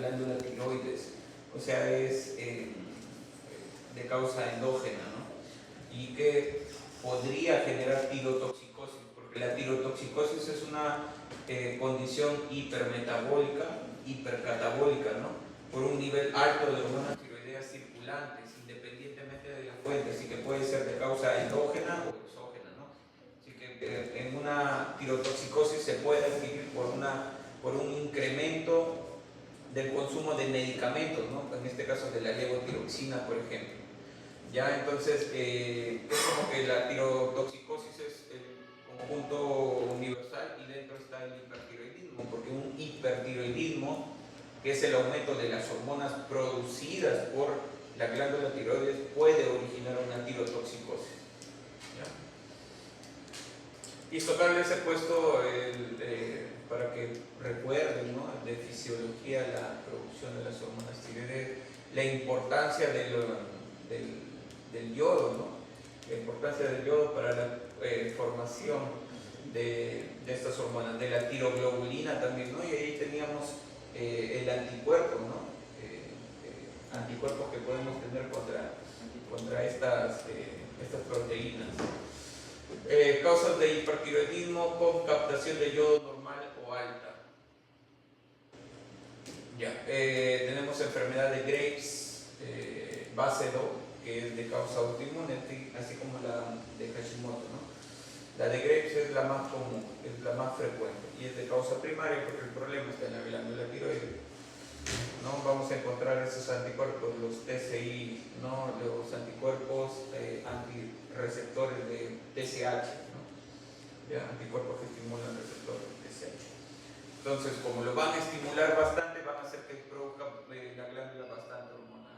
glándula tiroides, o sea, es de causa endógena, ¿no? Y que podría generar tirotoxicosis, porque la tirotoxicosis es una condición hipermetabólica, hipercatabólica, ¿no? Por un nivel alto de hormonas tiroideas circulantes, independientemente de la fuente, así que puede ser de causa endógena o exógena, ¿no? Así que en una tirotoxicosis se puede adquirir por un incremento del consumo de medicamentos, ¿no? En este caso de la levotiroxina, por ejemplo. Ya, entonces, es como que la tirotoxicosis es el conjunto universal y dentro está el hipertiroidismo, porque un hipertiroidismo, que es el aumento de las hormonas producidas por la glándula tiroides, puede originar una tirotoxicosis. ¿Ya? Listo, acá les he puesto para que recuerden, ¿no?, de fisiología la producción de las hormonas tiroides, la importancia del yodo, ¿no? La importancia del yodo para la formación de estas hormonas, de la tiroglobulina también, ¿no? Y ahí teníamos el anticuerpo, ¿no? Anticuerpos que podemos tener contra estas proteínas. Causas de hipertiroidismo con captación de yodo normal o alta. Ya, tenemos enfermedad de Graves, base 2, que es de causa autoinmune, así como la de Hashimoto, ¿no? La de Graves es la más común, es la más frecuente y es de causa primaria porque el problema está en la glándula tiroides. ¿No? Vamos a encontrar esos anticuerpos, los TCI, ¿no? Los anticuerpos antirreceptores de TSH, ¿no? ¿Ya? Anticuerpos que estimulan el receptor de TSH. Entonces, como lo van a estimular bastante, van a hacer que produzca la glándula bastante hormona.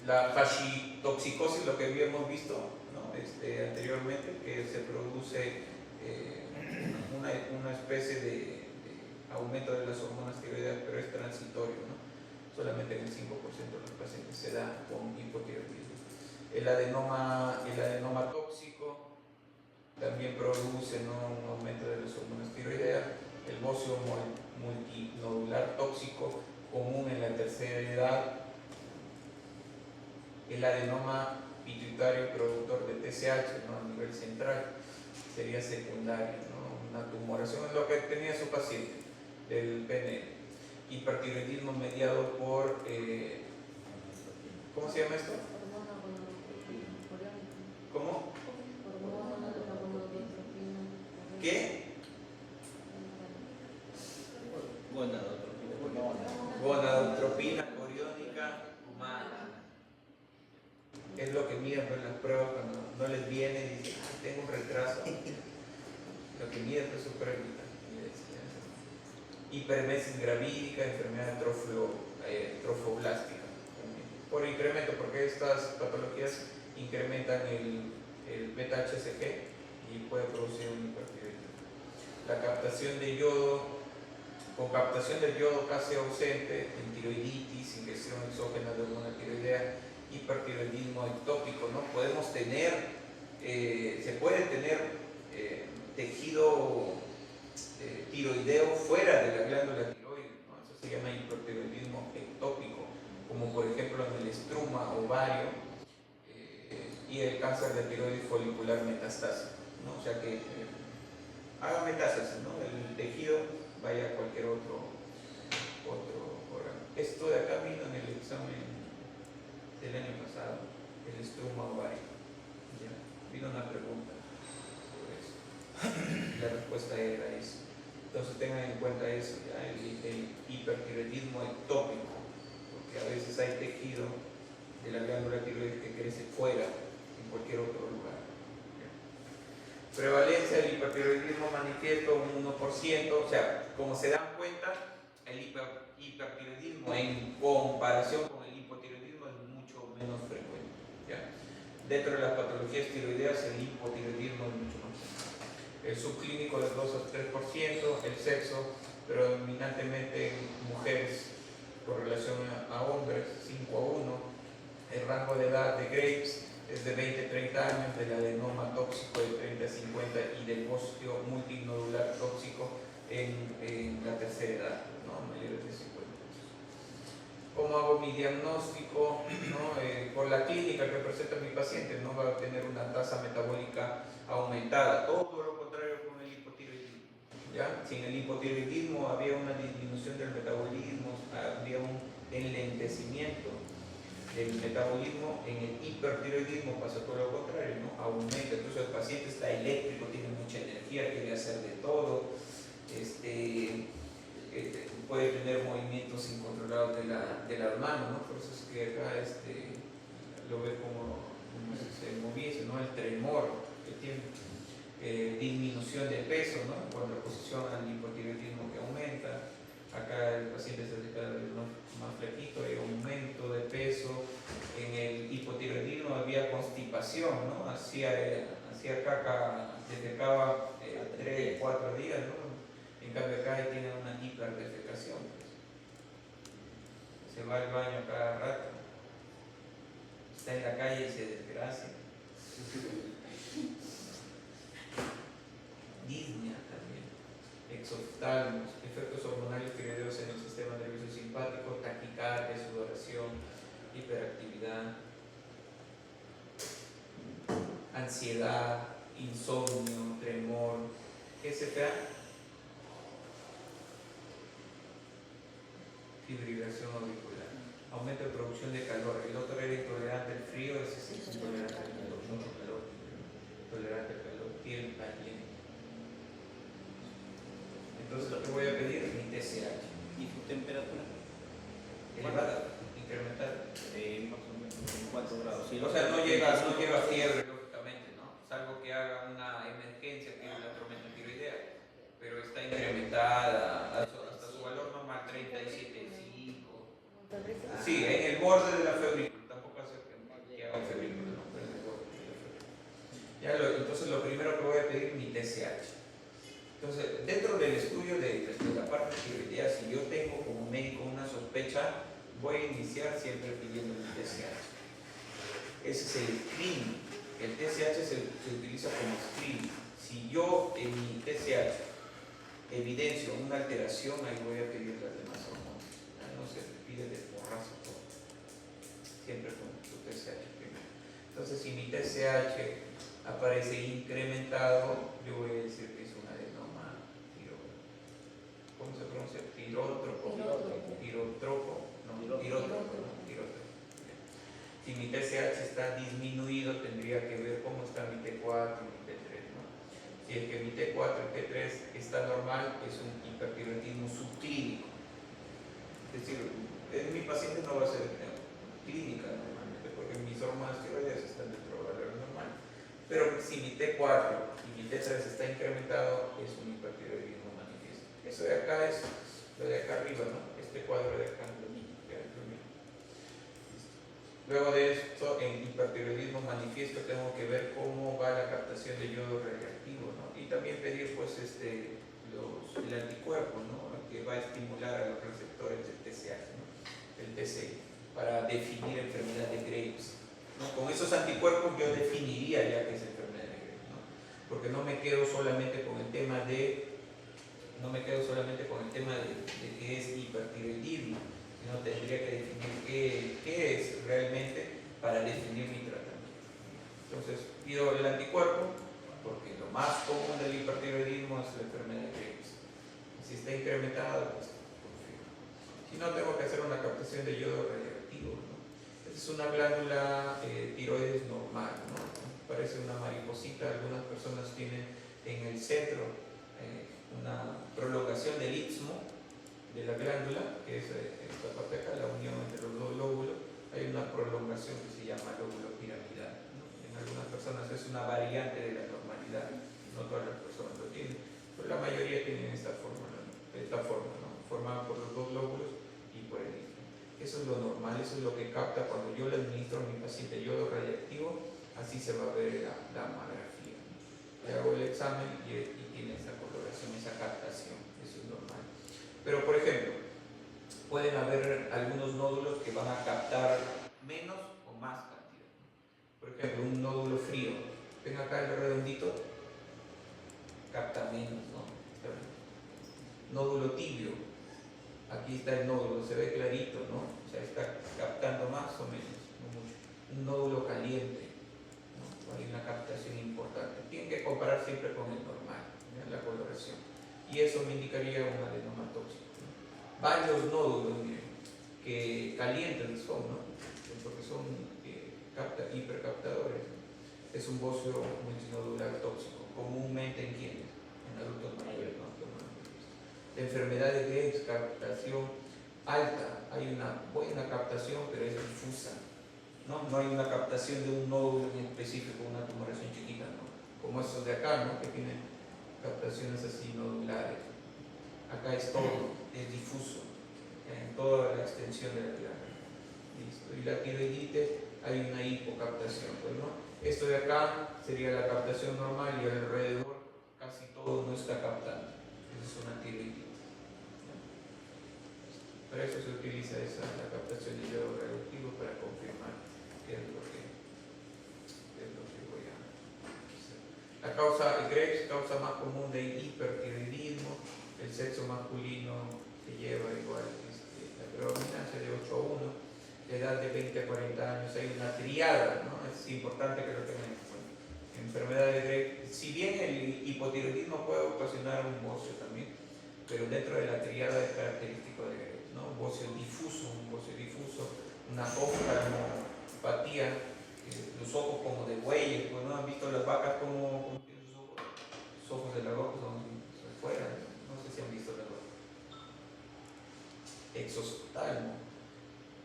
La hashitoxicosis, lo que habíamos visto, ¿no? Anteriormente, que se produce una especie de aumento de las hormonas tiroideas, pero es transitorio, ¿no? Solamente en el 5% de los pacientes se da con hipotiroidismo. El adenoma tóxico también produce, ¿no?, un aumento de las hormonas tiroideas. El bocio multinodular tóxico, común en la tercera edad. El adenoma pituitario productor de TSH, ¿no?, a nivel central, sería secundario, ¿no? Una tumoración es lo que tenía su paciente del PNL. Hipertiroidismo mediado por, ¿cómo se llama esto? ¿Cómo? ¿Qué? Gonadotropina coriónica humana. Es lo que miden en las pruebas cuando no les viene y dicen, tengo un retraso. Lo que miden es su pruebita. Hiperemesis gravídica, enfermedad trofoblástica, por incremento, porque estas patologías incrementan el beta-HCG y puede producir un hipertiroidismo. La captación de yodo, con captación del yodo casi ausente, en tiroiditis, ingestión exógena de hormona tiroidea, hipertiroidismo ectópico, ¿no? Podemos tener, se puede tener tejido tiroideo fuera de la glándula tiroides, ¿no? Eso se llama hipertiroidismo ectópico, como por ejemplo en el estruma ovario y el cáncer de tiroides folicular metastásico, ¿no? O sea que haga metástasis, ¿no? El tejido vaya a cualquier otro órgano. Esto de acá vino en el examen del año pasado, el estruma ovario. ¿Ya? Vino una pregunta sobre eso. La respuesta era eso. Entonces tengan en cuenta eso, ¿ya? El hipertiroidismo ectópico, porque a veces hay tejido de la glándula tiroides que crece fuera, en cualquier otro lugar. ¿Ya? Prevalencia del hipertiroidismo manifiesto un 1%, o sea, como se dan cuenta, el hipertiroidismo en comparación con el hipotiroidismo es mucho menos frecuente. ¿Ya? Dentro de las patologías tiroideas, el hipotiroidismo es mucho más frecuente. El subclínico del 2 al 3%, el sexo predominantemente en mujeres con relación a hombres, 5 a 1, el rango de edad de Graves es de 20 a 30 años, del adenoma tóxico de 30 a 50 y del bocio multinodular tóxico en la ¿Cómo hago mi diagnóstico? ¿No? Por la clínica que presenta mi paciente, no va a tener una tasa metabólica aumentada, todo lo contrario con el hipotiroidismo. ¿Ya? Sin el hipotiroidismo había una disminución del metabolismo, había un enlentecimiento del metabolismo. En el hipertiroidismo pasa todo lo contrario, ¿no? Aumenta, entonces el paciente está eléctrico, tiene mucha energía, quiere hacer de todo, puede tener movimientos incontrolados de las manos, ¿no? Por eso es que acá lo ve como si se moviese, ¿no? El tremor que tiene, disminución de peso, ¿no? En contraposición al hipotiroidismo que aumenta. Acá el paciente se hace cada vez más flaquito, hay aumento de peso. En el hipotiroidismo había constipación, ¿no? Hacía caca, defecaba 3, 4 días, ¿no? En cambio acá tiene una hiperdefecación, pues. Se va al baño a cada rato, está en la calle y se desgracia. Disnea también, exoftalmos, efectos hormonales tiroideos en el sistema nervioso simpático, taquicardia, sudoración, hiperactividad, ansiedad, insomnio, tremor, SPA, fibrilación auricular, aumento de producción de calor. El otro era intolerante al frío, ese sí es intolerante al calor, mucho calor, intolerante al calor, piel caliente. Entonces lo que voy a pedir es mi TSH. ¿Y su temperatura? Elevada, incrementada. Más o menos en 4 grados. Sí, O sea, no llega a fiebre, lógicamente, ¿no? Salvo que haga una emergencia, que es la tormenta tiroidea, pero está incrementada hasta su valor normal, 37,5. Sí, en el borde de la febrícula, tampoco hace que haga febrícula, ¿no? Pero en el borde de la febrícula. Entonces lo primero que voy a pedir es mi TSH. Entonces, dentro del estudio de la parte tiroidea, si yo tengo como médico una sospecha, voy a iniciar siempre pidiendo mi TSH. Ese es el screening. El TSH se utiliza como screening. Si yo en mi TSH evidencio una alteración, ahí voy a pedir las demás hormonas. No se pide de porrazo todo. Siempre con tu TSH primero. Entonces, si mi TSH aparece incrementado, yo voy a decir que es una adenoma ¿cómo se pronuncia? Pirótropo. Si mi TSH está disminuido, tendría que ver cómo está mi T4 y mi T3, ¿no? Si el que mi T4 y T3 está normal, es un hipertiroidismo subclínico. Es decir, en mi paciente no va a ser clínica normalmente, porque mis hormonas tiroideas están dentro del valor normal. Pero si mi T4 y mi T3 está incrementado, es un hipertiroidismo manifiesto. Eso de acá es lo de acá arriba, ¿no? Este cuadro de acá, lo mismo. Luego de esto, en hipertiroidismo manifiesto, tengo que ver cómo va la captación de yodo radioactivo, ¿no? Y también pedir, pues, el anticuerpo, ¿no? Que va a estimular a los receptores del TSH, ¿no? El TCI, para definir enfermedad de Graves, ¿no? Con esos anticuerpos yo definiría ya que es enfermedad de Graves, ¿no? Porque no me quedo solamente con el tema de que es hipertiroidismo, sino tendría que definir qué es realmente para definir mi tratamiento. Entonces pido el anticuerpo, porque lo más común del hipertiroidismo es la enfermedad de Graves. Si está incrementado, pues confirmo. Si no, tengo que hacer una captación de yodo radioactivo, ¿no? Es una glándula tiroides normal, ¿no? Parece una mariposita. Algunas personas tienen en el centro una prolongación del istmo de la glándula, que es esta parte acá, la unión entre los dos lóbulos. Hay una prolongación que se llama lóbulo piramidal, ¿no? En algunas personas es una variante de la normalidad, no todas las personas lo tienen, pero la mayoría tienen esta forma, ¿no? Formada por los dos lóbulos y por el istmo. Eso es lo normal, eso es lo que capta cuando yo le administro a mi paciente yodo radiactivo. Así se va a ver la mamografía, ¿no? Le hago el examen y tiene esa coloración, esa captación, eso es normal. Pero, por ejemplo, pueden haber algunos nódulos que van a captar menos o más cantidad. Por ejemplo, un nódulo frío. Ven acá el redondito, capta menos, ¿no? Nódulo tibio, Aquí está el nódulo, se ve clarito, ¿no? O sea, está captando más o menos, no mucho. Un nódulo caliente, ¿no? Hay una captación importante. Tienen que comparar siempre con el normal, ¿ya? La coloración. Y eso me indicaría un adenoma tóxico, ¿no? Varios nódulos, miren, que calientes son, ¿no? Porque son hipercaptadores. Es un bocio multinodular tóxico, comúnmente en quienes, en adultos mayores, ¿no? La enfermedad de Graves, captación alta, hay una buena captación, pero es difusa, ¿no? No hay una captación de un nódulo en específico, una tumoración chiquita, ¿no? Como estos de acá, ¿no? Que tienen captaciones así nodulares. Acá es todo, es difuso, en toda la extensión de la tiroides. Listo. Y la tiroidite hay una hipocaptación, pues, ¿no? Esto de acá sería la captación normal y alrededor casi todo no está captando. Esa es una tiroidite. Para eso se utiliza la captación de iodo radioactivo para confirmar qué es lo que voy a hacer. La causa Graves, causa más común de hipertiroidismo, el sexo masculino se lleva igual la predominancia de 8 a 1, la edad de 20 a 40 años, hay una triada, ¿no? Es importante que lo tengan en cuenta. Enfermedad de Graves, si bien el hipotiroidismo puede ocasionar un bocio también, pero dentro de la triada es característico de Graves, ¿no? Un bocio difuso, una oftalmopatía, los ojos como de bueyes, pues, ¿no? ¿Han visto las vacas como tienen sus ojos? Los ojos de la vaca son fuera, no sé si han visto la vaca. Exostalmo,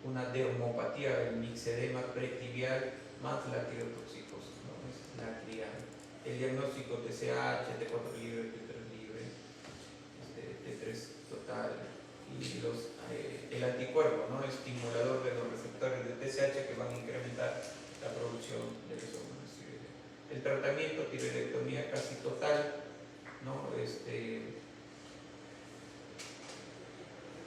una dermopatía, el mixedema pretibial más la tirotoxicosis, ¿no? Es la triada. El diagnóstico TSH, T4 libre, T3 libre, T3 total, y el anticuerpo, ¿no? Estimulador de los receptores de TSH que van a incrementar la producción de los hormonas tiroideas. El tratamiento, tiroidectomía casi total, ¿no?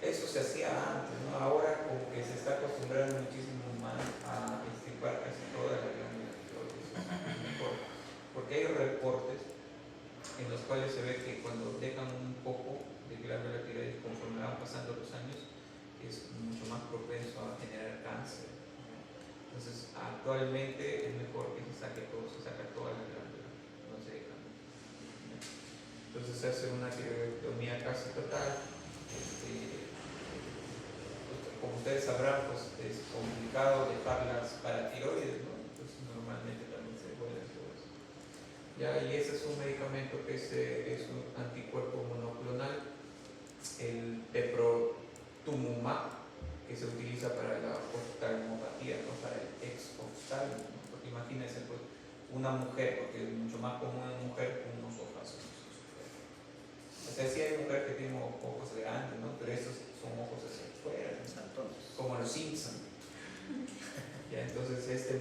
Eso se hacía antes, ¿no? Ahora como que se está acostumbrando muchísimo más a extirpar casi toda la glándula tiroides, es mejor, porque hay reportes en los cuales se ve que cuando dejan un poco de glándula tiroides conforme van pasando los años es mucho más propenso a generar cáncer, ¿no? Entonces actualmente es mejor que se saca toda la glándula, no se deja, ¿no? Entonces se hace una tiroidectomía casi total. Como ustedes sabrán, pues es complicado dejar las paratiroides, ¿no? Entonces normalmente también se vuelve todo eso. ¿Ya? Y ese es un medicamento que es un anticuerpo monoclonal, el teprotumumab, que se utiliza para la oftalmopatía, ¿no? Para el exoftalmo, ¿no? Porque imagínense, pues, una mujer, porque es mucho más común en mujer con unos ojos. O sea, sí hay mujeres que tienen ojos grandes, ¿no? Pero esos son ojos hacia afuera, ¿no? Como los Simpsons. Ya, entonces este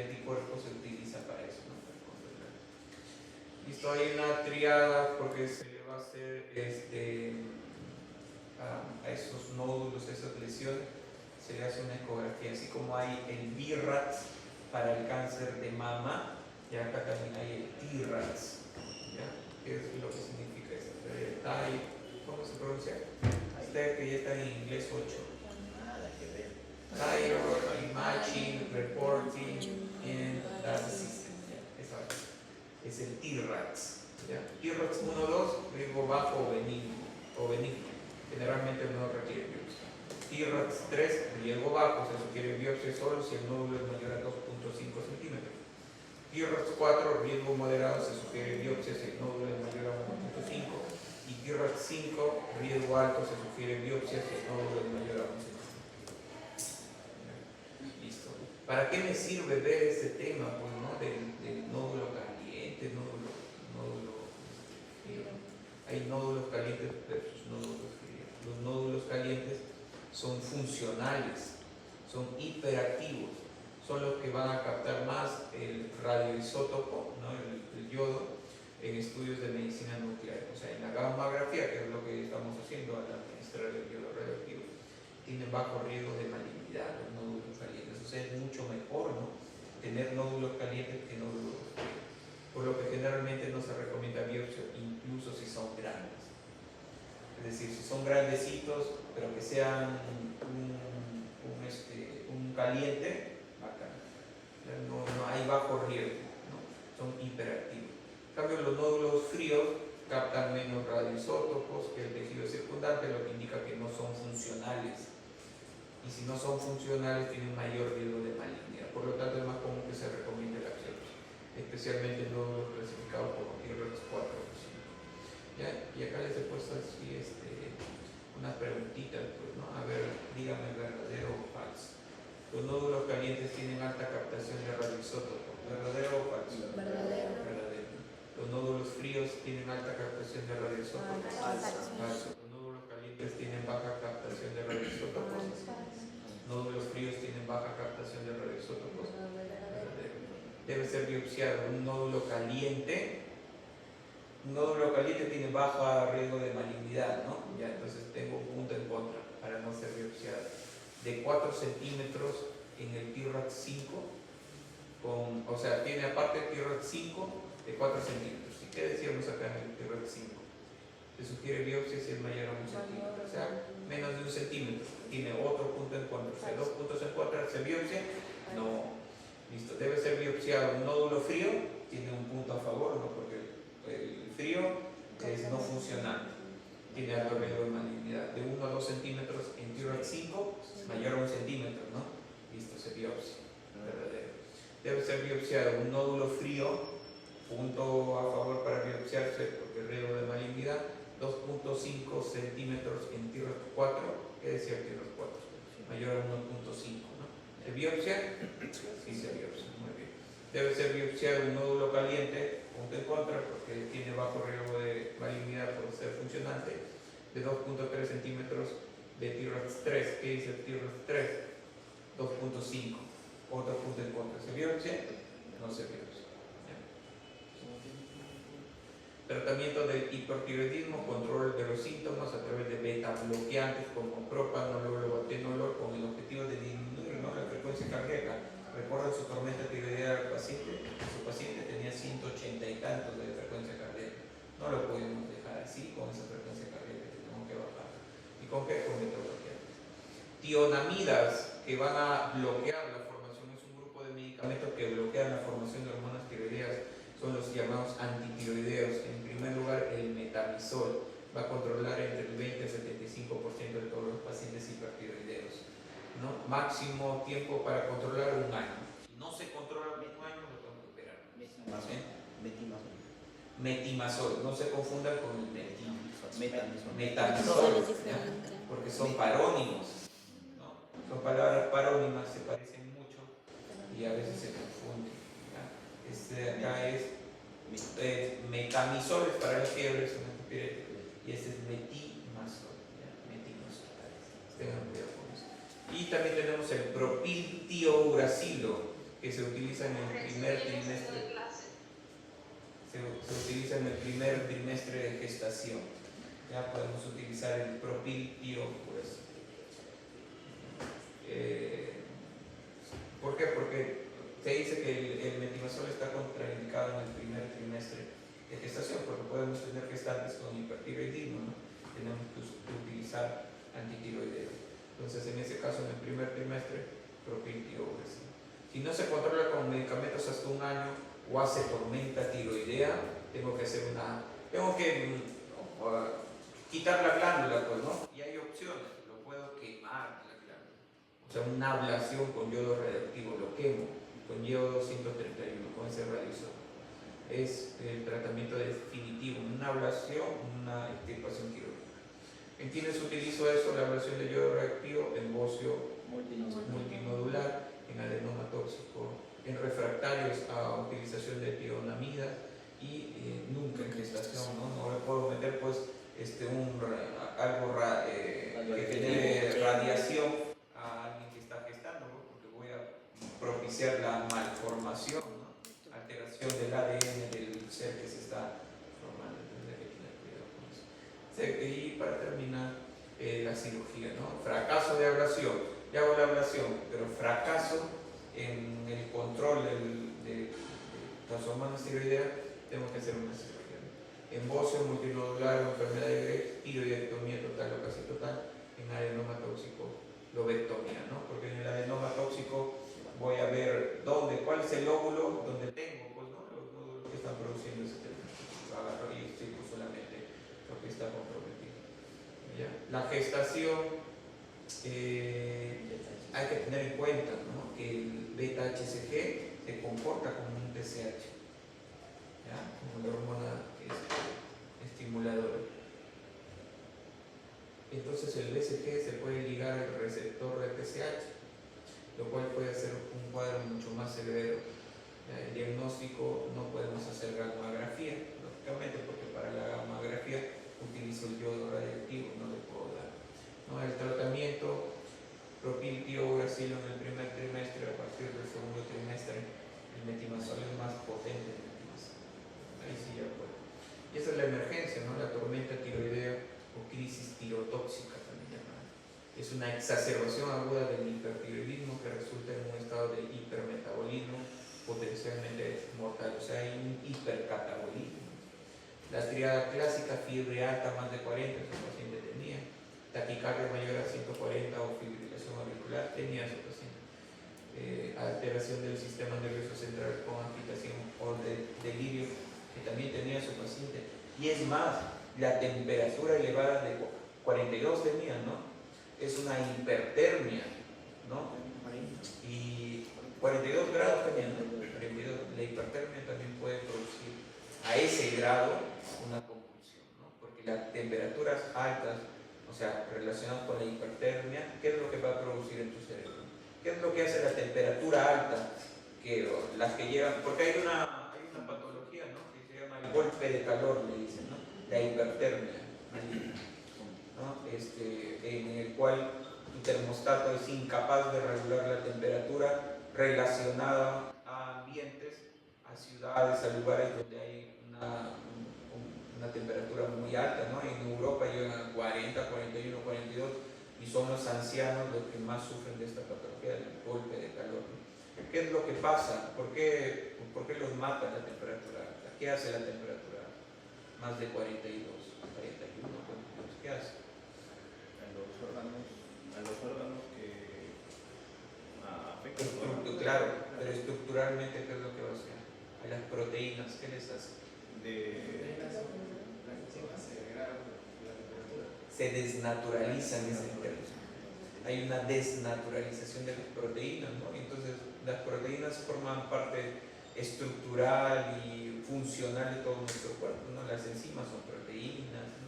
anticuerpo se utiliza para eso, ¿no? Para controlar. Listo, hay una triada porque se le va a hacer a esos nódulos, a esas lesiones, se le hace una ecografía, así como hay el BRAF para el cáncer de mama, y acá también hay el TRAS, ¿ya? ¿Qué es lo que significa eso? ¿Cómo se pronuncia? Usted que ya está en inglés 8. Nada que ver. Thyroid, matching, reporting, and data system. Eso es el TRAS. TRAS 1, 2, riesgo bajo o benigno. Generalmente no requiere biopsia. TRAS 3, riesgo bajo, se sugiere biopsia solo si el nódulo es mayor a 2.5 centímetros. TRAS 4, riesgo moderado, se sugiere biopsia si el nódulo es mayor a 1.5. Y TRAS 5, riesgo alto, se sugiere biopsia si el nódulo es mayor a 1 centímetro. Listo. ¿Para qué me sirve ver este tema? Pues, ¿no? Del nódulo caliente, hay nódulos calientes versus nódulos fríos. Los nódulos calientes son funcionales, son hiperactivos, son los que van a captar más el radioisótopo, ¿no? el yodo, en estudios de medicina nuclear. O sea, en la gammagrafía, que es lo que estamos haciendo al administrar el yodo radioactivo, tienen bajo riesgo de malignidad los nódulos calientes. O sea, es mucho mejor, ¿no? Tener nódulos calientes que nódulos fríos. Por lo que generalmente no se recomienda biopsia, incluso si son grandes. Es decir, si son grandecitos, pero que sean un caliente, bacán. No hay bajo riesgo, ¿no? Son hiperactivos. En cambio, los nódulos fríos captan menos radioisótopos que el tejido circundante, lo que indica que no son funcionales. Y si no son funcionales, tienen mayor riesgo de malignidad. Por lo tanto, es más común que se recomiende la biopsia, especialmente en nódulos clasificados por T-REX 4 o 5. ¿Ya? Y acá les he puesto así unas preguntitas, pues, ¿no? A ver, díganme verdadero o falso. Los nódulos calientes tienen alta captación de radioisótopos. ¿Verdadero o falso? Verdadero. Verdadero. Los nódulos fríos tienen alta captación de radioisótopos. Falso. Falso. Los nódulos calientes tienen baja captación de radioisótopos. Nódulos fríos tienen baja captación de radioisótopos. Verdadero. Debe ser biopsiado. Un nódulo caliente tiene bajo riesgo de malignidad, ¿no? Ya, entonces tengo un punto en contra para no ser biopsiado. De 4 centímetros en el T-REX 5, o sea, tiene aparte el T-REX 5 de 4 centímetros. ¿Y qué decíamos acá en el T-REX 5? Se sugiere biopsia si es mayor a 1 centímetro, o sea, menos de 1 centímetro. Tiene otro punto en contra, o sea, 2 puntos en contra. ¿Se biopsia? No. Listo, debe ser biopsiado. Un nódulo frío tiene un punto a favor, ¿no? Porque el frío es no funcional, tiene alto riesgo de malignidad. De 1 a 2 centímetros en T-REX 5, mayor a 1 centímetro, ¿no? Listo, se biopsia. Verdadero. Debe ser biopsiado. Un nódulo frío, punto a favor para biopsiarse porque el riesgo de malignidad. 2.5 centímetros en T-REX 4. ¿Qué decía el T-REX 4? Mayor a 1.5, ¿no? ¿Se biopsia? Sí, se biopsia. Muy bien. Debe ser biopsiado un nódulo caliente, punto en contra, porque tiene bajo riesgo de malignidad por ser funcionante, de 2.3 centímetros de T-REX 3. ¿Qué dice el T-REX 3? 2.5. Otro punto en contra. ¿Se biopsia? No se biopsia. Tratamiento del hipertiroidismo, control de los síntomas a través de beta bloqueantes como propanolol o atenolol con el objetivo de disminuir, ¿no?, la frecuencia cardíaca. Recuerdan su tormenta tiroidea al paciente. Su paciente tenía 180 y tantos de frecuencia cardíaca. No lo podemos dejar así con esa frecuencia cardíaca, tenemos que bajar. ¿Y con qué? Con beta bloqueantes. Tionamidas que van a bloquear la formación, es un grupo de medicamentos que bloquean la formación de hormonas tiroideas. Son los llamados antitiroideos. En primer lugar, el metamizol va a controlar entre el 20 y el 75% de todos los pacientes hipertiroideos, ¿no? Máximo tiempo para controlar 1 año. Si no se controla en 1 año, lo tengo que operar. Metimazol, no se confundan con el metamizol, porque son parónimos, ¿no? Son palabras parónimas, se parecen mucho y a veces se confunden. Este de acá es metamizol, es para la fiebre, es un antipirético, y este es metimazol. Tengan cuidado con eso. Y también tenemos el propiltiouracilo, que se utiliza en el primer trimestre. Se utiliza en el primer trimestre de gestación. Ya podemos utilizar el propiltiouracilo. ¿Por qué? Porque se dice que el metimazol está contraindicado en el primer trimestre de gestación, porque podemos tener gestantes con hipertiroidismo, ¿no? Tenemos que utilizar antitiroideos. Entonces, en ese caso, en el primer trimestre, propiltiouracilo. Si no se controla con medicamentos hasta 1 año o hace tormenta tiroidea, tengo que quitar la glándula, pues, ¿no? Y hay opciones, lo puedo quemar la glándula. O sea, una ablación con yodo radioactivo, lo quemo con yodo 231, con ese radioisótopo. Es el tratamiento definitivo, una ablación, una extirpación quirúrgica. ¿En quiénes utilizo eso? La ablación de yodo radioactivo en bocio multinodular, en adenoma tóxico, en refractarios a utilización de tionamidas y nunca en gestación, ¿no? No le puedo meter pues algo que genere radiación a alguien que está gestando, ¿no? Porque voy a propiciar la malformación, ¿no? Alteración del ADN del ser que se está formando. Entonces hay que tener cuidado con eso. Y para terminar, la cirugía, ¿no? Fracaso de ablación. Ya hago la ablación, pero fracaso en el control de las hormonas tiroideas, tengo que hacer una cirugía. En bocio multinodular o enfermedad de Graves, tiroidectomía lobectomía, ¿no? Porque en el adenoma tóxico voy a ver cuál es el óvulo donde tengo, pues, ¿no? Los nódulos que están produciendo ese tema. Lo agarro y explico solamente lo que está comprometido. ¿Ya? La gestación, hay que tener en cuenta, ¿no?, que el beta-HCG se comporta como un TSH, ¿ya?, como la hormona estimuladora. Entonces el BCG se puede ligar al receptor de TSH, lo cual puede hacer un cuadro mucho más severo. El diagnóstico no podemos hacer gammagrafía, lógicamente, porque para la gammagrafía utilizo el yodo radiactivo, no le puedo dar, ¿no? El tratamiento, propiltiogracilo en el primer trimestre. A partir del segundo trimestre el metimazol es más potente que el metimazol. Ahí sí ya puedo. Y esa es la emergencia, ¿no? La tormenta tiroidea o crisis tirotóxica también llamada. Es una exacerbación aguda del hipertiroidismo que resulta en un estado de hipermetabolismo potencialmente mortal, o sea, hay un hipercatabolismo. La triada clásica: fiebre alta más de 40, su paciente tenía; taquicardia mayor a 140 o fibrilación auricular, tenía su paciente; alteración del sistema nervioso central con agitación o delirio, que también tenía su paciente. Y es más, la temperatura elevada de 42 tenía, ¿no? Es una hipertermia, ¿no? Y 42 grados tenía, ¿no? 42. La hipertermia también puede producir a ese grado una convulsión, ¿no? Porque las temperaturas altas, o sea, relacionadas con la hipertermia, ¿qué es lo que va a producir en tu cerebro? ¿Qué es lo que hace la temperatura alta? Las que llegan, porque hay una patología, ¿no?, que se llama el golpe de calor, le dicen, ¿no? La hipertermia, ¿no? En el cual tu termostato es incapaz de regular la temperatura relacionada a ambientes, a ciudades, a lugares donde hay una temperatura muy alta, ¿no? En Europa llegan a 40, 41, 42, y son los ancianos los que más sufren de esta patología del golpe de calor, ¿no? ¿Qué es lo que pasa? ¿Por qué los mata la temperatura alta? ¿Qué hace la temperatura alta? Más de 42, 41, 42, ¿qué hace? A los órganos que afectan. Claro, pero estructuralmente, ¿qué es lo que va a hacer? A las proteínas, ¿qué les hace? Se desnaturalizan ese término. Hay una desnaturalización de las proteínas, ¿no? Entonces las proteínas forman parte estructural y funcional de todo nuestro cuerpo, ¿no? Las enzimas son proteínas, ¿no?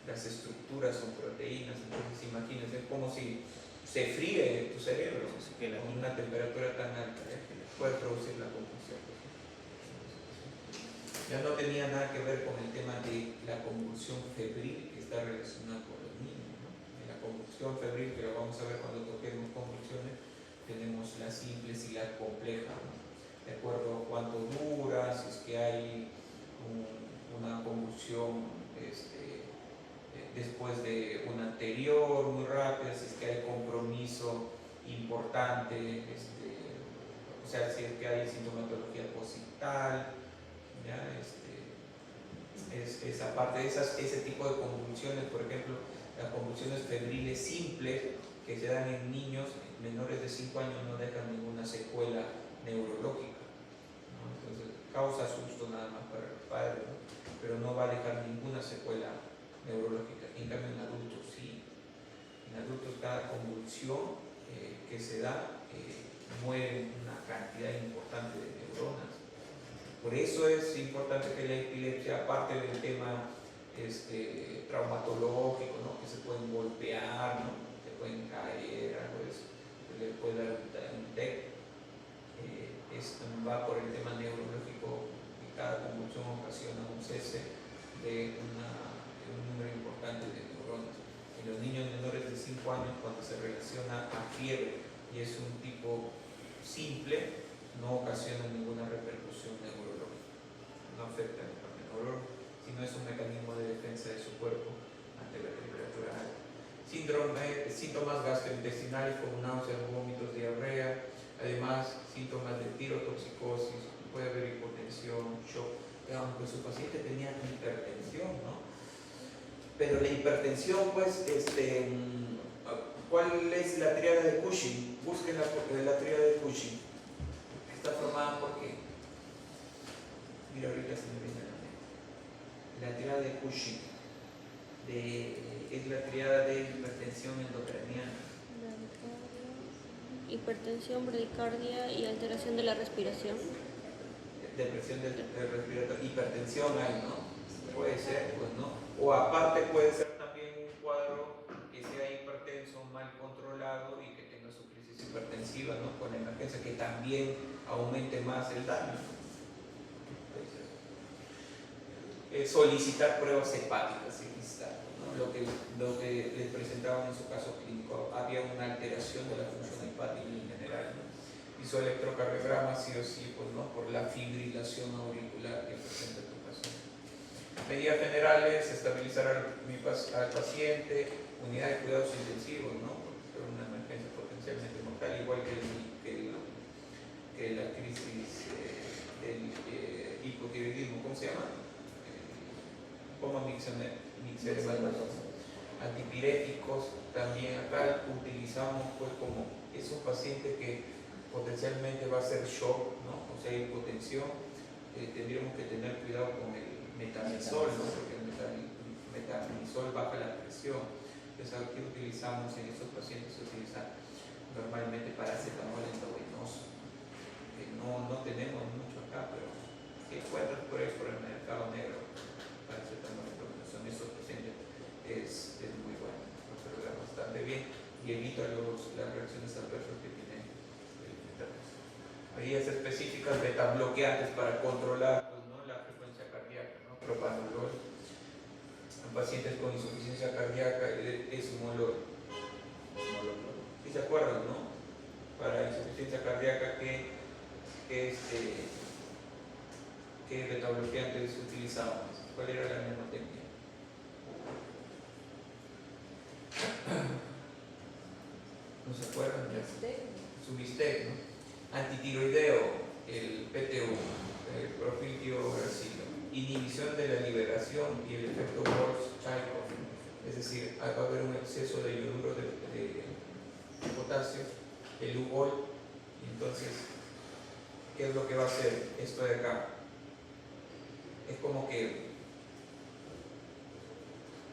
Las estructuras son proteínas. Entonces imagínense, es como si se fríe tu cerebro con una temperatura tan alta, puede producir la convulsión. Ya no tenía nada que ver con el tema de la convulsión febril, que está relacionada con los niños, ¿no? En la convulsión febril, que lo vamos a ver cuando toquemos convulsiones, tenemos las simples y las complejas, ¿no? De acuerdo a cuánto dura, si es que hay una convulsión después de una anterior muy rápida, si es que hay compromiso importante, o sea, si es que hay sintomatología posictal, ¿ya? Aparte de ese tipo de convulsiones, por ejemplo, las convulsiones febriles simples que se dan en niños menores de 5 años no dejan ninguna secuela neurológica, ¿no? Entonces causa susto nada más para los padres, ¿no? Pero no va a dejar ninguna secuela neurológica. En cambio en adultos sí. En adultos cada convulsión que se da muere una cantidad importante de neuronas. Por eso es importante que la epilepsia, aparte del tema traumatológico, ¿no?, que se pueden golpear, ¿no?, que pueden caer, algo de eso, que le puede dar un TEC, va por el tema neurológico, y cada convulsión ocasiona un cese de un número importante de neuronas. En los niños menores de 5 años, cuando se relaciona a fiebre y es un tipo simple, no ocasiona ninguna repercusión neurológica, no afecta el sistema neurológico, sino es un mecanismo de defensa de su cuerpo ante la temperatura alta. Síntomas gastrointestinales como náuseas, vómitos, diarrea, además síntomas de tirotoxicosis, puede haber hipotensión, shock, aunque su paciente tenía hipertensión, ¿no? Pero la hipertensión, pues, ¿Cuál es la tríada de Cushing? Busquen la tríada de Cushing. Está formada por qué. Mira, ahorita se me viene a la mente. La tríada de Cushing es la tríada de hipertensión endocraniana. Hipertensión, bradicardia y alteración de la respiración. Depresión del respiratorio, hipertensión hay, ¿no? Puede ser, pues, ¿no? O aparte puede ser también un cuadro que sea hipertenso, mal controlado y que tenga su crisis hipertensiva, ¿no? Con emergencia, que también aumente más el daño. Solicitar pruebas hepáticas en Gestapo, ¿no? Lo que les presentaban en su caso clínico, había una alteración de la función hepática en general, ¿no? Hizo electrocardiograma sí o sí, pues, ¿no? Por la fibrilación auricular que presenta tu paciente. Medidas generales: estabilizar al paciente, unidad de cuidados intensivos, ¿no? Porque es una emergencia potencialmente mortal, igual que la crisis del hipotiroidismo, ¿cómo se llama? Como mixerematosis. Antipiréticos también acá utilizamos, pues, como es un paciente que potencialmente va a ser shock, ¿no? O sea, hipotensión, tendríamos que tener cuidado con el metamizol, ¿no? Porque el metamizol baja la presión. Entonces, aquí utilizamos, en estos pacientes se utiliza normalmente paracetamol endovenoso, que no tenemos mucho acá, pero que encuentras por ahí por el mercado negro. Paracetamol endovenoso en estos pacientes es muy bueno, lo observa bastante bien y evita las reacciones adversas que tiene el metamizol. Medidas específicas: beta bloqueantes para controlar, pues, ¿no? La frecuencia cardíaca, ¿no? Propanolol. En pacientes con insuficiencia cardíaca es humolol. ¿Sí se acuerdan, no? Para insuficiencia cardíaca, ¿qué beta bloqueantes utilizábamos? ¿Cuál era la mnemotecnia? ¿No se acuerdan? Subistec, ¿no? Antitiroideo, el PTU, el profiltiouracilo. Inhibición de la liberación y el efecto Wolff-Chaikoff, es decir, va a haber un exceso de iodo de potasio, el UVOL, y entonces, ¿qué es lo que va a hacer esto de acá? Es como que,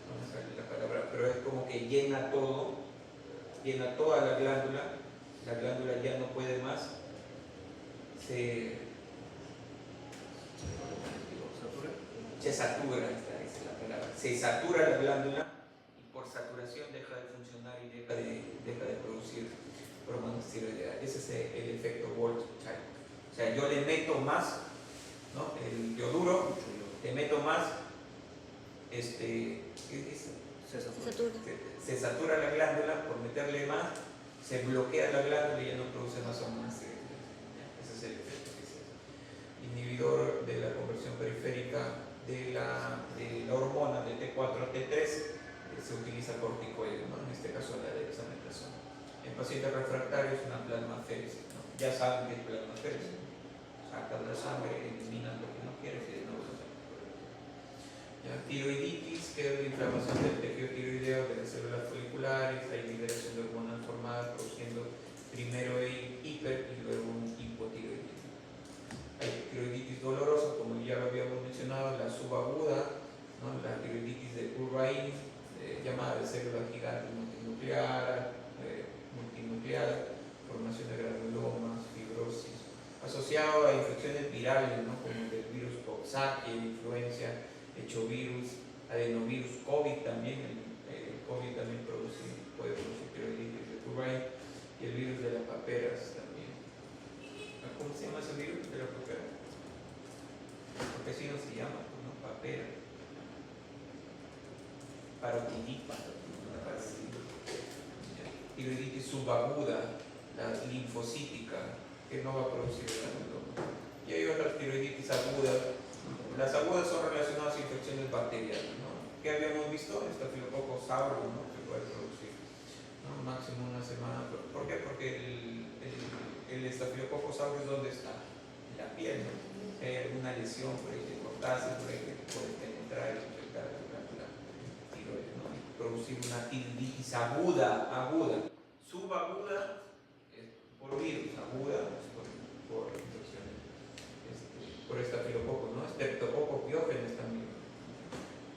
no me sale la palabra, pero es como que llena toda la glándula ya no puede más, se satura, esta es la palabra, se satura la glándula y por saturación deja de funcionar y deja de producir hormonas tiroideas. Ese es el efecto Wolff-Chaikoff. O sea, yo le meto más, ¿no? El yoduro, le meto más, ¿qué dice? Se satura la glándula, por meterle más, se bloquea la glándula y ya no produce más hormonas tiroideas. Ese es el efecto que se hace. Inhibidor de la conversión periférica de la hormona de T4 a T3, se utiliza corticoide, ¿no? En este caso la dexametasona. En pacientes refractarios, una plasmaféresis, ¿no? Ya saben que es plasmaféresis. Sacan la sangre, eliminan lo que no quieres y de nuevo se sacan. Tiroiditis, que es la inflamación del tejido tiroideo, de las células foliculares, hay liberación de hormonas formadas produciendo primero hiper y luego un hipotiroidismo. Hay tiroiditis dolorosa, como ya lo habíamos mencionado, la subaguda, ¿no? La tiroiditis de Urbain, llamada de célula gigante multinucleada, formación de granulomas, fibrosis, asociado a infecciones virales, ¿no? Como el virus Coxsackie, influencia, hechovirus, adenovirus, COVID también, el COVID también puede producir tiroiditis de Urbain, y el virus de las paperas también. ¿Cómo se llama ese virus de la papera? Porque así no se llama, ¿no? Papera. Parotiditis. Tiroiditis subaguda, la linfocítica, que no va a producir granuloma. Y hay otras tiroiditis agudas. Las agudas son relacionadas a infecciones bacterianas, ¿no? ¿Qué habíamos visto? Estafilococcus aureus, ¿no? Que puede producir, ¿no? Máximo una semana. ¿Por qué? Porque el estafilococcus aureus, ¿dónde está? En la piel, ¿no? Una lesión por ahí de corteza, por ahí que puede penetrar y infectar la glándula tiroides, ¿no? Y producir una tiroiditis aguda, subaguda por virus, aguda por infecciones, por estafilococo, ¿no? Estreptococo piógenes también.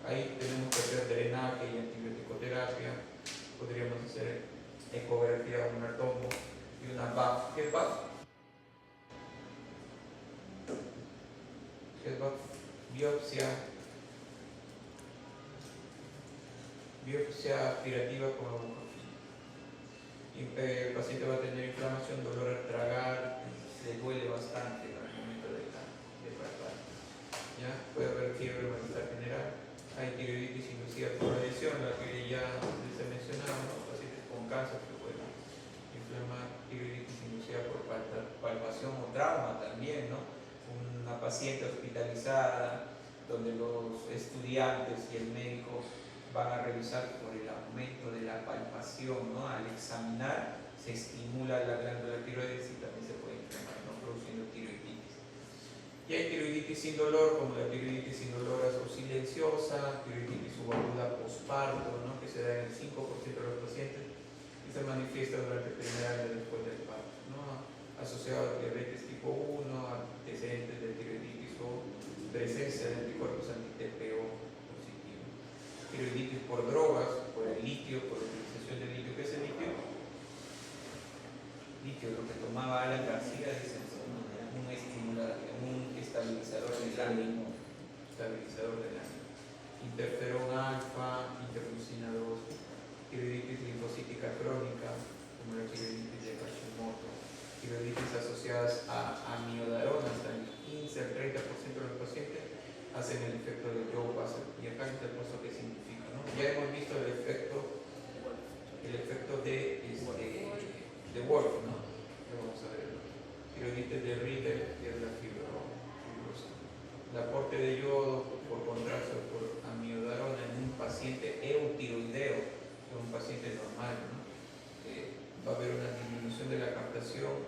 Ahí tenemos que hacer drenaje y antibiótico-terapia, podríamos hacer ecografía, un tombo y una BAF. ¿Qué es BAF? ¿Qué es BAF? Biopsia aspirativa con aguja. El paciente va a tener inflamación, dolor al tragar, le duele bastante al momento de palpar. ¿Ya? Puede haber fiebre, malestar general. Hay tiroiditis inducida por radiación, la que ya les he mencionado, ¿no? Pacientes con cáncer que pueden inflamar, tiroiditis inducida por palpación o trauma también, ¿no? Una paciente hospitalizada donde los estudiantes y el médico van a revisar por el aumento de la palpación, ¿no? Al examinar se estimula la glándula tiroides y también se puede inflamar, ¿no? Produciendo tiroiditis. Y hay tiroiditis sin dolor, como la tiroiditis indolora o silenciosa, tiroiditis subaguda posparto, ¿no? Que se da en el 5% de los pacientes y se manifiesta durante el primer año después del parto, ¿no? Asociado a diabetes tipo 1, antecedentes de tiroiditis o presencia de anticuerpos anti-TPO. Tiroiditis por drogas, por el litio, por la utilización del litio. ¿Qué es el litio? Litio, lo que tomaba Alan García, dicen, un estabilizador del ánimo. Interferón alfa, interleucina 2, tiroiditis linfocítica crónica, como la tiroiditis de Hashimoto, tiroiditis asociadas a amiodarona, hasta el 15 al 30% de los pacientes hacen el efecto de Joe Basser. Y acá está el paso que significa, ¿no? Ya hemos visto el efecto de Wolf, ¿no? Vamos a ver. Tiroiditis de Ritter, que es la fibrosa. El aporte de yodo por contraste por amiodarona en un paciente eutiroideo, que es un paciente normal, ¿no? Va a haber una disminución de la captación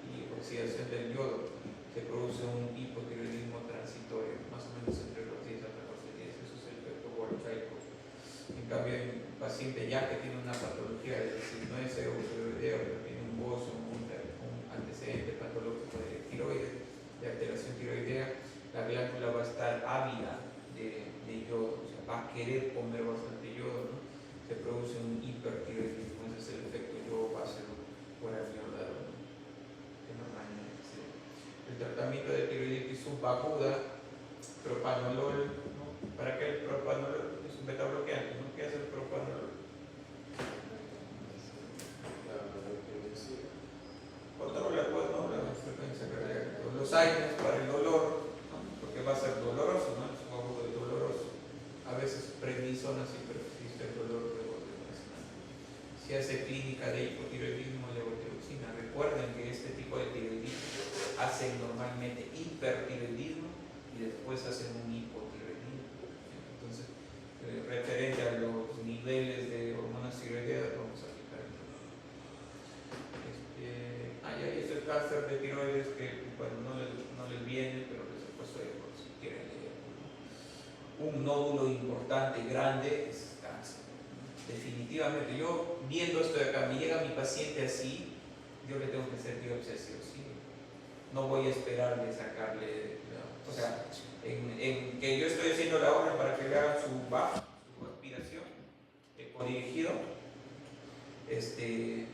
y oxidación del yodo. Se produce un hipotiroidismo transitorio, más o menos entre los 10 a 14 días. Eso es el efecto voltaico. En cambio, en un paciente ya que tiene una patología, es decir, no es eutiroideo, pero tiene un bozo, un antecedente patológico de tiroides, de alteración tiroidea, la glándula va a estar ávida de yodo, o sea, va a querer comer bastante yodo, ¿no? Se produce un hipertiroidismo, ese es el efecto yodo básico por amiodarona, que normalmente se da. El tratamiento de tiroiditis subaguda, propanolol, ¿no? ¿Para qué el propanolol? Es un beta bloqueante, ¿no? ¿Qué hace el propanolol? Controla, pues, ¿no? La frecuencia cardíaca. Los AINES para el dolor, ¿no? Porque va a ser doloroso, ¿no? El subagudo es doloroso. A veces prednisona si persiste el dolor de levotiroxina. Si hace clínica de hipotiroidismo, levotiroxina. Recuerden que este tipo de tiroidismo hacen normalmente hipertiroidismo y después hacen un hipotiroidismo. Entonces, referente a los niveles de hormonas tiroideas, vamos a aplicar el y ahí es el cáncer de tiroides que, bueno, no les viene, pero les he puesto ahí por si quieren leer. Un nódulo importante, grande, es cáncer. Definitivamente, yo viendo esto de acá, me llega mi paciente así, yo le tengo que hacer biopsia sí o sí. No voy a esperar de sacarle, o sea, en que yo estoy haciendo la obra para que le hagan su BAF, su aspiración, ecodirigido.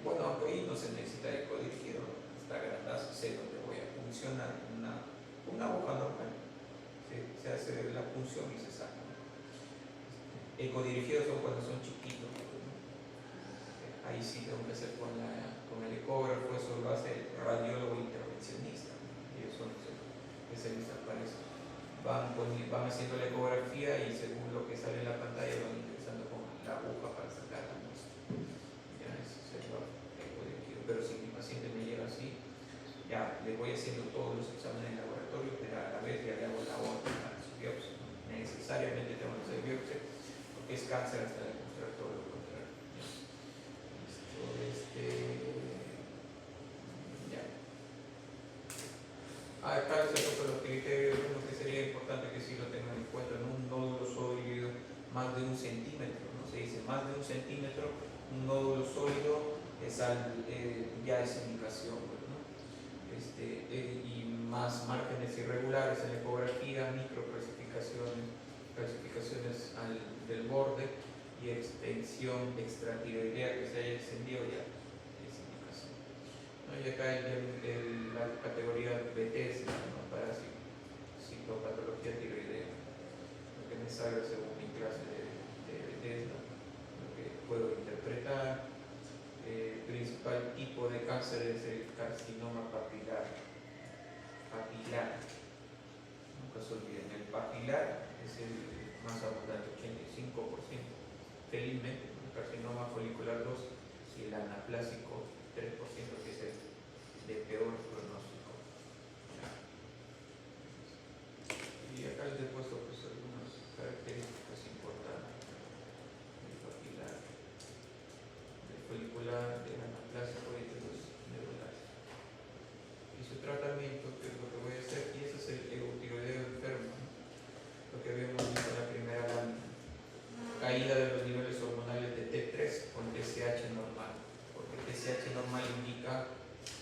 Bueno, ahí no se necesita ecodirigido, está grandazo, sé dónde voy a funcionar, una aguja normal. Se hace la punción y se saca. Ecodirigidos son cuando son chiquitos, ¿no? Ahí sí tengo que hacer con el ecógrafo, eso lo hace el radiólogo intervencionista, ellos son los especialistas para eso. Van haciendo la ecografía y según lo que sale en la pantalla van ingresando con la aguja para sacar la muestra. Ya eso es el ecodirigido. Pero si mi paciente me llega así, ya le voy haciendo todos los exámenes en laboratorio, pero a la vez ya le hago la orden para su biopsia. Necesariamente tengo que hacer biopsia porque es cáncer hasta demostrar todo lo contrario. Ya. Acá les he puesto los criterios, uno que sería importante que sí lo tengan en cuenta, en un nódulo sólido más de 1 centímetro, ¿no? Se dice más de 1 centímetro, un nódulo sólido ya es indicación, pues, ¿no? Y más márgenes irregulares en la ecografía, clasificaciones del borde y extensión extratiroidea que se haya extendido ya es indicación, ¿no? Y acá la categoría BTS, ¿no? Para citopatología tiroidea, lo que me salga según mi clase de lo que puedo interpretar. Principal tipo de cáncer es el carcinoma papilar. Nunca se olviden, el papilar es el más abundante, 85%. Felizmente, el carcinoma folicular 2 y el anaplásico 3%, que es el de peor pronóstico. Y acá les he puesto pues algunas características importantes del papilar, del folicular, del anaplásico y de los medulares. Y su tratamiento, que es lo que voy a hacer, y ese es el eutiroideo enfermo, ¿no? Lo que habíamos visto en la primera lámina. Caída de los niveles hormonales de T3 con TSH normal, porque TSH normal indica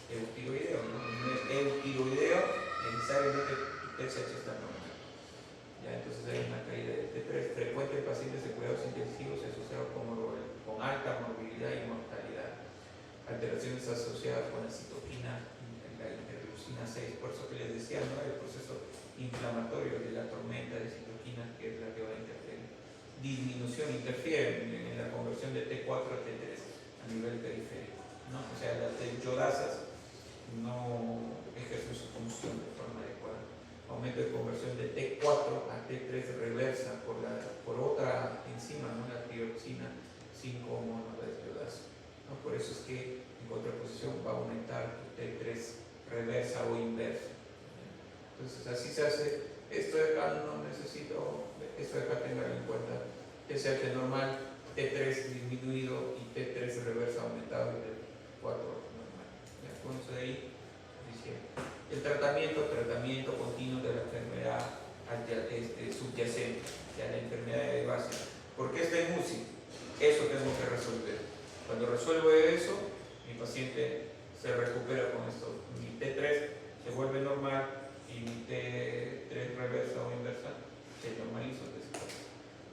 eutiroideo, ¿no? No es eutiroideo, necesariamente tu TSH está normal. Ya, entonces hay una caída de T3 frecuente en pacientes de cuidados intensivos asociados con alta morbilidad y mortalidad. Alteraciones asociadas con la citoquina, la interleucina 6, por eso que les decía, ¿no? El proceso inflamatorio de la tormenta de citoquina, que es la que va a interferir. Disminución, interfiere en la conversión de T4 a T3 a nivel periférico, ¿no? O sea, las yodasas no ejercen su función de forma adecuada. Aumento de conversión de T4 a T3 reversa por otra enzima, ¿no? La tiroxina 5 monodesyodasa, ¿no? Por eso es que en contraposición va a aumentar tu T3 reversa o inversa. Entonces así se hace. Esto de acá no necesito, esto de acá tengan en cuenta, TSH normal, T3 disminuido y T3 reversa aumentado y T4 normal. Ya, con eso de ahí, diciendo. El tratamiento continuo de la enfermedad subyacente, ya la enfermedad de base. ¿Por qué está en UCI? Eso tengo que resolver. Cuando resuelvo eso, mi paciente se recupera con esto. Mi T3 se vuelve normal y mi T3 reversa o inversa se normaliza.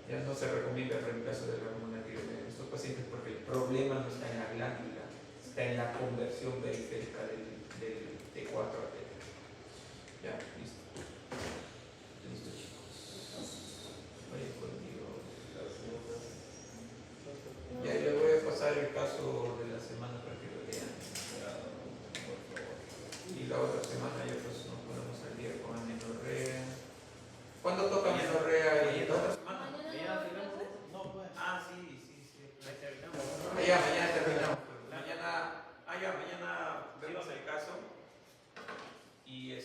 Ya no se recomienda el reemplazo de la hormona tiroidea en estos pacientes porque el problema no está en la glándula, está en la conversión periférica del T4 a T3. Ya, listo. Listo, chicos. Vayan conmigo. Ya les voy a pasar el caso de la semana para que lo lean. Y la otra semana ya pues nos ponemos al día con amenorrea. ¿Cuándo toca amenorrea y la otra semana? Ah, sí. Mañana terminamos. Mañana vemos el caso y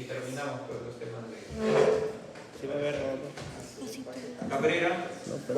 terminamos con los temas de Sí va a haber, Cabrera. no, pero